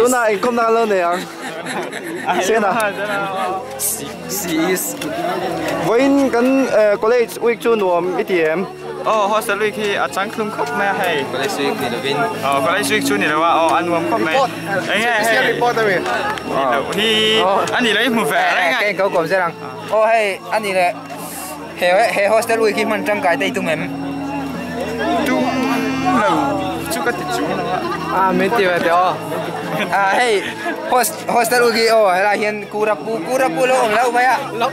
Tú na income na lâu nè anh. Xem nào. Is. Với cái college week chu nuông ít điểm. Hostel week khi ở trang khung khóc mẹ hay. College week ni Lovin. College week chu ni là wa anh nuông khóc mẹ. Anh Xem report rồi. Ni anh ni lấy một vẻ đấy cái câu còn sẽ rằng. Hay anh ni là he hostel week khi mình trong cái đây tụi mình. Tu lâu chú cái chú nó. Mình tiêu đó. Hey hostel week hay là hiện kurapu lo lâu vậy à? Lok.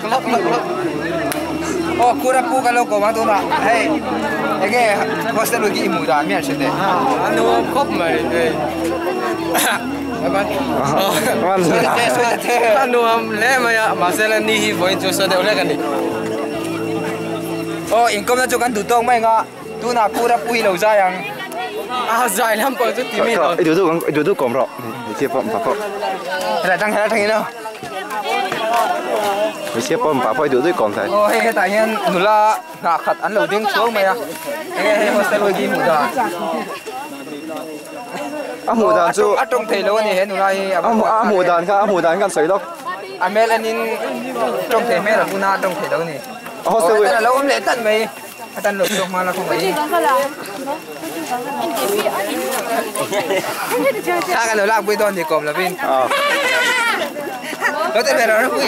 Kurapu kalau kau mahu nak, hey, cái hostel week mùi đàn miếng xịt đấy. Anh nuôi khóc mà đấy. Anh nuôi lẽ mà sẽ là ni với chỗ sao đâu lẽ cái này. Income nó cho căn đủ tông mấy ngã, tu nào kurapu lâu dài ang. Dài lắm bao nhiêu tiền rồi. Itu kom rồi. Siapa papa? Datang ini. Siapa papa itu kom saya. Hey, tại nhiên nula ngã khát ăn lâu tiếng xuống mày à. Hey, hostel week mùi đàn. Mùi đàn chú. Trong thầy lâu này nula mùi đàn kan sấy đâu. Mẹ là nín trong thầy mẹ là puna trong thầy lâu này. Hostel week. Là lâu lễ tận mày. Tận lục trong mà là không phải. Sao cái nula bui đòn thì cầm là pin. Có thể về đó nó bui.